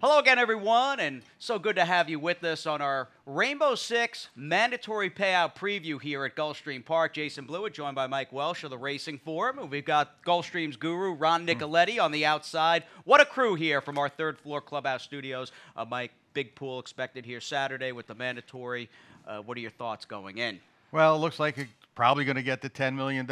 Hello again, everyone, and so good to have you with us on our Rainbow Six mandatory payout preview here at Gulfstream Park. Jason Blewett, joined by Mike Welsh of the Racing Forum. And we've got Gulfstream's guru, Ron Nicoletti, on the outside. What a crew here from our third-floor clubhouse studios. Mike, big pool expected here Saturday with the mandatory. What are your thoughts going in? Well, it looks like it's probably going to get the $10 million.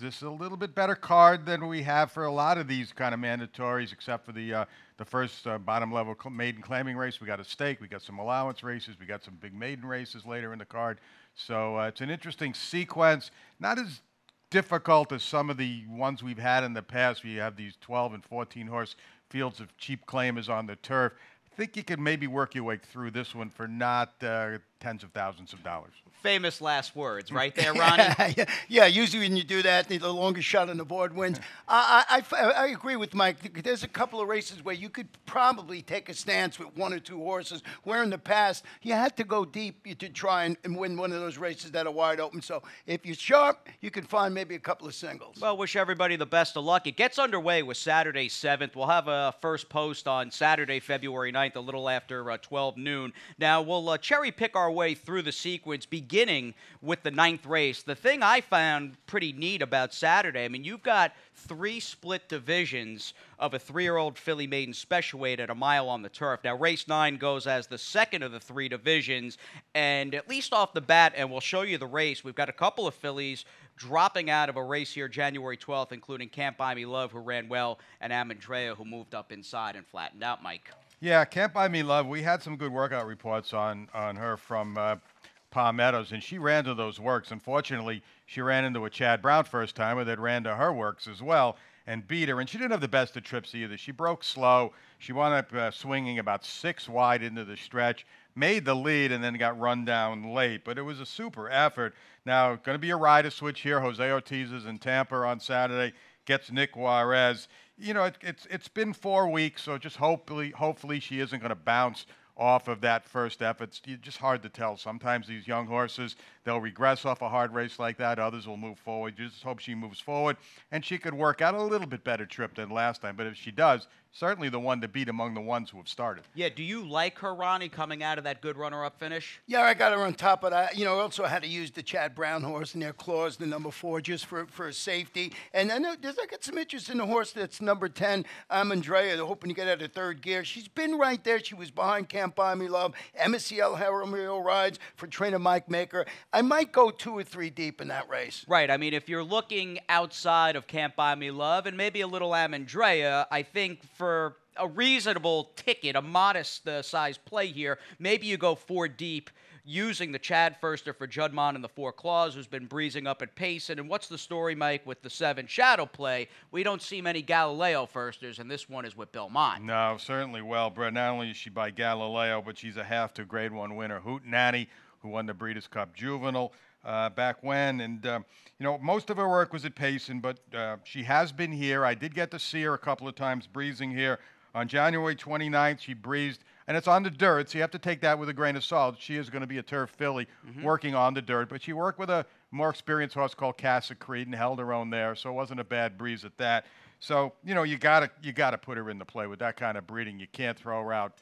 This is a little bit better card than we have for a lot of these kind of mandatories, except for the first bottom-level maiden claiming race. We got a stake. We got some allowance races. We got some big maiden races later in the card. So it's an interesting sequence. Not as difficult as some of the ones we've had in the past where you have these 12 and 14 horse fields of cheap claimers on the turf. I think you can maybe work your way through this one for not tens of thousands of dollars. Famous last words, right there, Ronnie? Yeah, usually when you do that, the longest shot on the board wins. I agree with Mike. There's a couple of races where you could probably take a stance with one or two horses, where in the past you had to go deep to try and win one of those races that are wide open. So if you're sharp, you can find maybe a couple of singles. Well, wish everybody the best of luck. It gets underway with Saturday 7th. We'll have a first post on Saturday, February 9th, a little after 12 noon. Now, we'll cherry pick our way through the sequence, beginning with the 9th race. The thing I found pretty neat about Saturday, I mean, you've got 3 split divisions of a 3-year-old filly maiden special weight at a mile on the turf. Now, race 9 goes as the second of the 3 divisions, and at least off the bat, and we'll show you the race, we've got a couple of fillies dropping out of a race here January 12th, including Can't Buy Me Love, who ran well, and Amandrea, who moved up inside and flattened out, Mike. Yeah, Can't Buy Me Love. We had some good workout reports on her from Palm Meadows, and she ran to those works. Unfortunately, she ran into a Chad Brown first timer that ran to her works as well and beat her. And she didn't have the best of trips either. She broke slow. She wound up swinging about 6 wide into the stretch, made the lead, and then got run down late. But it was a super effort. Now, going to be a rider switch here. Jose Ortiz is in Tampa on Saturday. Gets Nick Juarez. You know, it's been 4 weeks, so just hopefully she isn't going to bounce off of that first effort. It's just hard to tell. Sometimes these young horses, they'll regress off a hard race like that. Others will move forward. You just hope she moves forward, and she could work out a little bit better trip than last time. But if she does, certainly the one to beat among the ones who have started. Yeah, do you like her, Ronnie, coming out of that good runner-up finish? Yeah, I got her on top of that. You know, I also had to use the Chad Brown horse in their clause, the number 4, just for safety. And then I got some interest in the horse that's number 10, Amandrea. They're hoping to get out of third gear. She's been right there. She was behind Can't Buy Me Love. MSCL Jaramillo rides for trainer Mike Maker. I might go 2 or 3 deep in that race. Right. I mean, if you're looking outside of Can't Buy Me Love and maybe a little Amandrea, I think for a reasonable ticket, a modest size play here, maybe you go 4 deep using the Chad Firster for Judmon in the 4 claws, who's been breezing up at Payson. And what's the story, Mike, with the 7 shadow play? We don't see many Galileo Firsters, and this one is with Belmont. No, certainly well, Brett. Not only is she by Galileo, but she's a half to Grade 1 winner. Hootenanny, who won the Breeders' Cup Juvenile back when. And, you know, most of her work was at Payson, but she has been here. I did get to see her a couple of times breezing here. On January 29th, she breezed, and it's on the dirt, so you have to take that with a grain of salt. She is going to be a turf filly working on the dirt, but she worked with a more experienced horse called Casa Creed and held her own there, so it wasn't a bad breeze at that. So, you know, you gotta put her in the play with that kind of breeding. You can't throw her out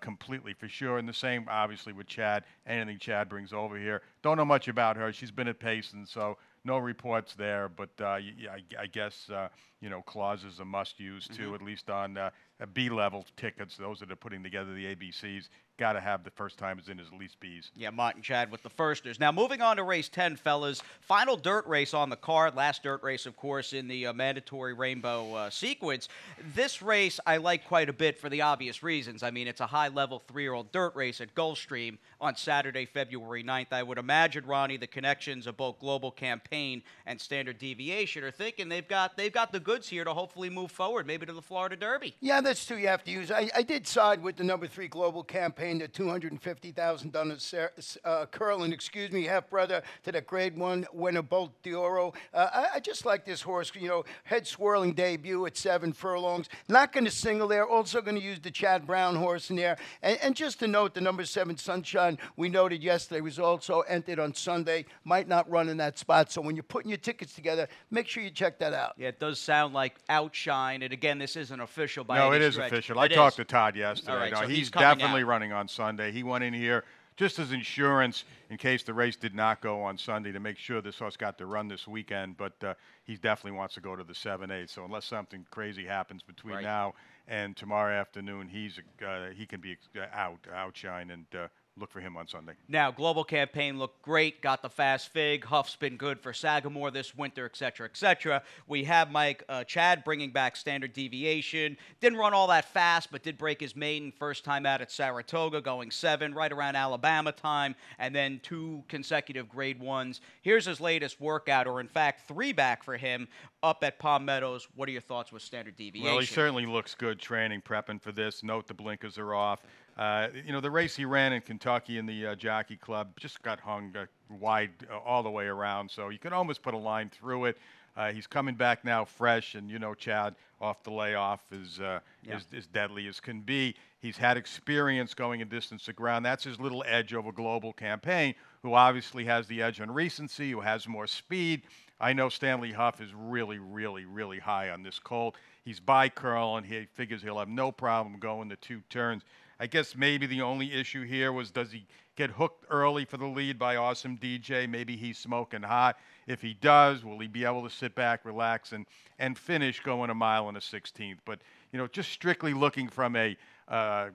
completely for sure. And the same, obviously, with Chad. Anything Chad brings over here. Don't know much about her. She's been at Payson, so no reports there. But I guess, you know, clause is a must-use, too, at least on B-level tickets. Those that are putting together the ABCs. Got to have the first timers in as at least Bs. Yeah, Martin Chad with the Firsters. Now, moving on to race 10, fellas. Final dirt race on the card. Last dirt race, of course, in the mandatory rainbow sequence. This race I like quite a bit for the obvious reasons. I mean, it's a high-level 3-year-old dirt race at Gulfstream on Saturday, February 9th. I would imagine, Ronnie, the connections of both Global Campaign and Standard Deviation are thinking they've got the goods here to hopefully move forward, maybe to the Florida Derby. Yeah, that's 2 you have to use. I did side with the number 3 Global Campaign, the $250,000 curling, half-brother to the Grade 1 winner, Bolt D'Oro. I just like this horse, you know, head-swirling debut at 7 furlongs. Not going to single there. Also going to use the Chad Brown horse in there. And just to note, the number 7 Sunshine, we noted yesterday, was also entered on Sunday. Might not run in that spot. So when you're putting your tickets together, make sure you check that out. Yeah, it does sound like Outshine. And again, this isn't official by any it is stretch. official. I It talked is. to Todd yesterday. All right, No, so he's coming definitely out. running on Sunday. He went in here just as insurance in case the race did not go on Sunday to make sure this horse got to run this weekend. But he definitely wants to go to the 7-8. So unless something crazy happens between Right. now and tomorrow afternoon, he can be outshine and look for him on Sunday. Now, Global Campaign looked great, got the fast fig. Huff's been good for Sagamore this winter, et cetera, et cetera. We have Chad bringing back standard deviation. Didn't run all that fast, but did break his maiden first time out at Saratoga, going 7, right around Alabama time, and then 2 consecutive grade 1s. Here's his latest workout, or in fact, 3 back for him up at Palm Meadows. What are your thoughts with standard deviation? Well, he certainly looks good training, prepping for this. Note the blinkers are off. The race he ran in Kentucky in the Jockey Club just got hung wide all the way around, so you could almost put a line through it. He's coming back now fresh, and Chad off the layoff is deadly as can be. He's had experience going a distance to ground. That's his little edge over Global Campaign, who obviously has the edge on recency, who has more speed. I know Stanley Huff is really, really, really high on this colt. He's by curl, and he figures he'll have no problem going the 2 turns. I guess maybe the only issue here was, does he get hooked early for the lead by Awesome DJ? Maybe he's smoking hot. If he does, will he be able to sit back, relax, and finish going a mile and a 16th? But, just strictly looking from a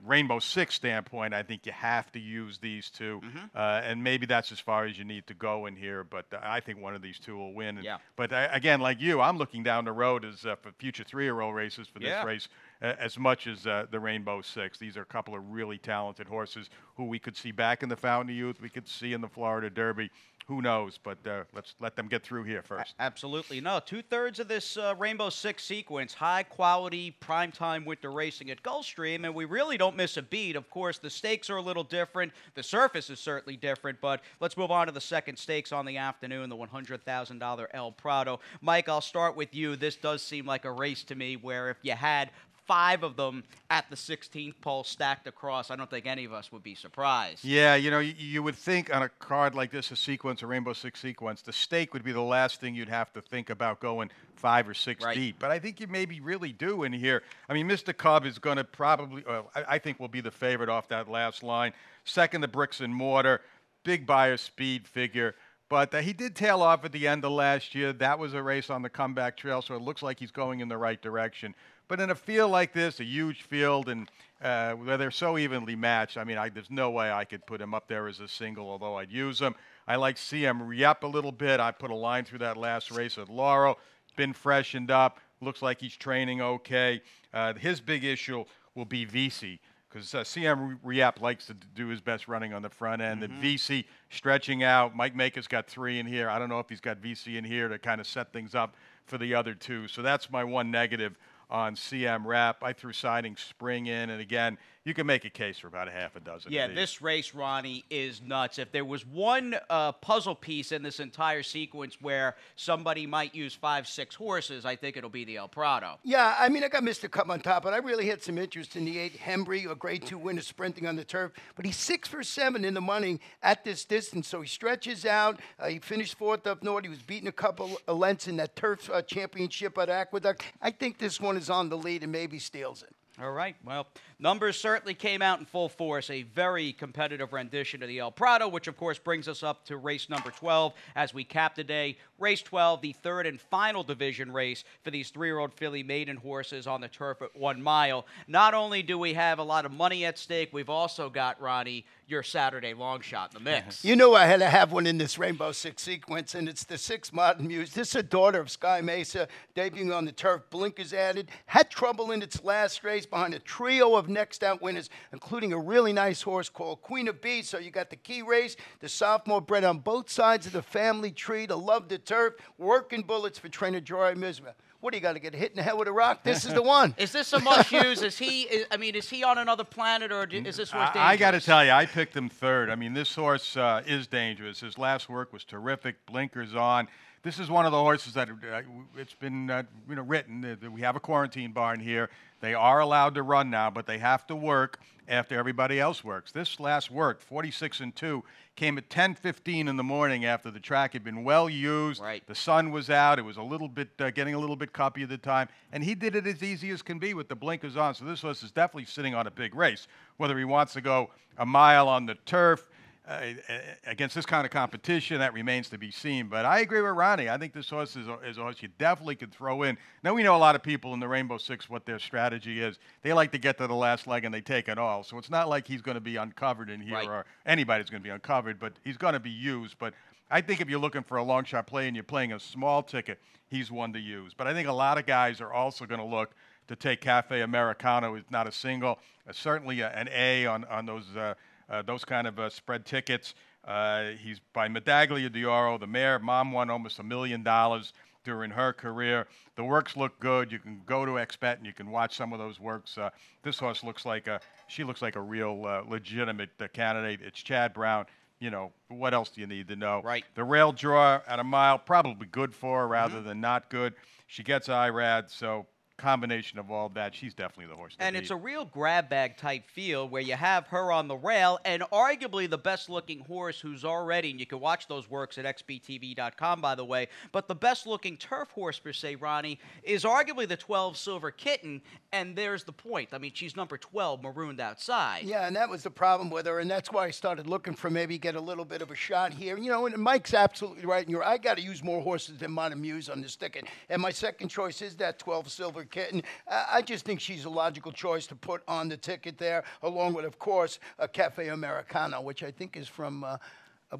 Rainbow Six standpoint, I think you have to use these 2. And maybe that's as far as you need to go in here. But I think one of these 2 will win. But again, like you, I'm looking down the road as for future 3-year-old races for this race as much as the Rainbow Six. These are a couple of really talented horses who we could see back in the Fountain of Youth. We could see in the Florida Derby. Who knows? But let's let them get through here first. Absolutely. No, 2/3 of this Rainbow Six sequence, high-quality, primetime winter racing at Gulfstream, and we really don't miss a beat. Of course, the stakes are a little different. The surface is certainly different, but let's move on to the second stakes on the afternoon, the $100,000 El Prado. Mike, I'll start with you. This does seem like a race to me where if you had 5 of them at the 16th pole stacked across, I don't think any of us would be surprised. Yeah, you would think on a card like this, a Rainbow Six sequence, the stake would be the last thing you'd have to think about going 5 or 6 deep. But I think you maybe really do in here. I mean, Mr. Cub is going to probably, I think will be the favorite off that last line. Second, the Bricks and Mortar, big buyer speed figure. But he did tail off at the end of last year. That was a race on the comeback trail, so it looks like he's going in the right direction. But in a field like this, a huge field, and where they're so evenly matched, I mean, there's no way I could put him up there as a single, although I'd use him. I like CM Riep a little bit. I put a line through that last race at Laurel. Been freshened up. Looks like he's training okay. His big issue will be VC, because CM Riep likes to do his best running on the front end. And VC stretching out. Mike Maker's got 3 in here. I don't know if he's got VC in here to kind of set things up for the other 2. So that's my one negative on CM Rapp. I threw Siding Spring in, and again, you can make a case for about a half a dozen. Yeah, this race, Ronnie, is nuts. If there was one puzzle piece in this entire sequence where somebody might use 5, 6 horses, I think it'll be the El Prado. Yeah, I mean, I got Mr. Cup on top, but I really had some interest in the 8 Hembry, a grade 2 winner sprinting on the turf. But he's 6 for 7 in the money at this distance, so he stretches out. He finished 4th up north. He was beating a couple of lengths in that turf championship at Aqueduct. I think this one is on the lead and maybe steals it. All right. Well, numbers certainly came out in full force. A very competitive rendition of the El Prado, which, of course, brings us up to race number 12 as we cap today. Race 12, the 3rd and final division race for these 3-year-old filly maiden horses on the turf at 1 mile. Not only do we have a lot of money at stake, we've also got, Ronnie, your Saturday long shot in the mix. You know I had to have one in this Rainbow Six sequence, and it's the 6 Modern Muse. This is a daughter of Sky Mesa, debuting on the turf. Blinkers added. Had trouble in its last race behind a trio of next out winners, including a really nice horse called Queen of Bees. So you got the key race, the sophomore bred on both sides of the family tree to love the turf, working bullets for trainer Joy Misra. What do you got to get hit in the head with a rock? This is the one. Is this a must-use? Is he on another planet, or is this horse dangerous? I got to tell you, I picked him 3rd. I mean, this horse is dangerous. His last work was terrific. Blinkers on. this is one of the horses that it's been written that we have a quarantine barn here. They are allowed to run now, but they have to work after everybody else works. This last work, 46-2, came at 10:15 in the morning after the track had been well used. Right. The sun was out. It was a little bit getting a little bit cuppy at the time, and he did it as easy as can be with the blinkers on. So this horse is definitely sitting on a big race. Whether he wants to go a mile on the turf against this kind of competition, that remains to be seen. But I agree with Ronnie. I think this horse is a horse you definitely could throw in. Now, we know a lot of people in the Rainbow Six what their strategy is. They like to get to the last leg and they take it all. So it's not like he's going to be uncovered in here, Right. or anybody's going to be uncovered, but he's going to be used. But I think if you're looking for a long shot play and you're playing a small ticket, he's one to use. But I think a lot of guys are also going to look to take Cafe Americano. He's not a single, certainly an A on those kind of spread tickets. He's by Medaglia d'Oro. The mare, Mom, won almost $1 million during her career. The works look good. You can go to XBet and you can watch some of those works. This horse looks like she looks like a real legitimate candidate. It's Chad Brown. You know, what else do you need to know? Right. The rail draw at a mile, probably good for her rather than not good. She gets IRAD, so combination of all that, she's definitely the horse to And beat. it's a real grab bag type field where you have her on the rail and arguably the best looking horse who's already, and you can watch those works at xbtv.com, by the way, but the best looking turf horse per se, Ronnie, is arguably the 12 Silver Kitten, and there's the point. I mean, she's number 12, marooned outside. Yeah, and that was the problem with her, and that's why I started looking for maybe get a little bit of a shot here. You know, and Mike's absolutely right. And I got to use more horses than Mon Amuse on this ticket. And my second choice is that 12 Silver Kitten. I just think she's a logical choice to put on the ticket there, along with, of course, a Cafe Americano, which I think is from.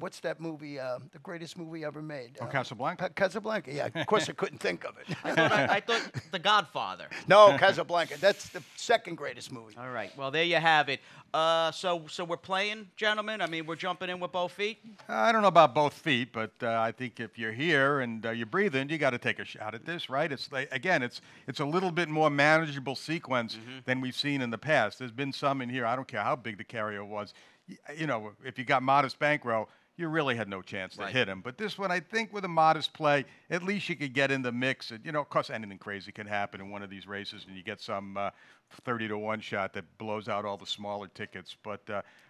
What's that movie? The greatest movie ever made? Casablanca? Casablanca, yeah. Of course, I couldn't think of it. I thought The Godfather. No, Casablanca. That's the second greatest movie. All right. Well, there you have it. So we're playing, gentlemen? I mean, we're jumping in with both feet? I don't know about both feet, but I think if you're here and you're breathing, you got to take a shot at this, right? It's like, again, it's a little bit more manageable sequence than we've seen in the past. There's been some in here. I don't care how big the carrier was. You know, if you got modest bankroll, you really had no chance to hit him. But this one, I think with a modest play, at least you could get in the mix. And, you know, of course, anything crazy can happen in one of these races, and you get some 30-to-1 shot that blows out all the smaller tickets. But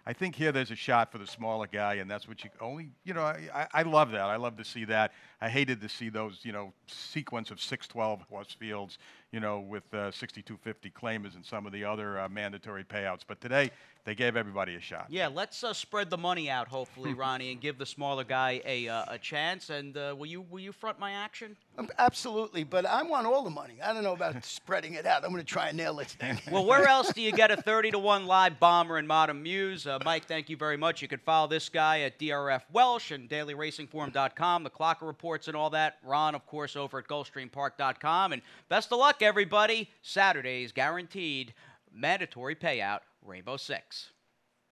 I think here there's a shot for the smaller guy, and that's what you only, you know, I love that. I love to see that. I hated to see those, you know, sequence of 6-12 horse fields, you know, with 62.50 claimers and some of the other mandatory payouts. But today, they gave everybody a shot. Yeah, let's spread the money out, hopefully, Ronnie, and give the smaller guy a chance. And will you front my action? Absolutely, but I want all the money. I don't know about spreading it out. I'm going to try and nail this thing. Well, where else do you get a 30-to-1 live bomber in Modern Muse? Mike, thank you very much. You can follow this guy at DRF Welsh and dailyracingform.com, the Clocker reports and all that. Ron, of course, over at GulfstreamPark.com. And best of luck, everybody. Saturday's guaranteed mandatory payout, Rainbow Six.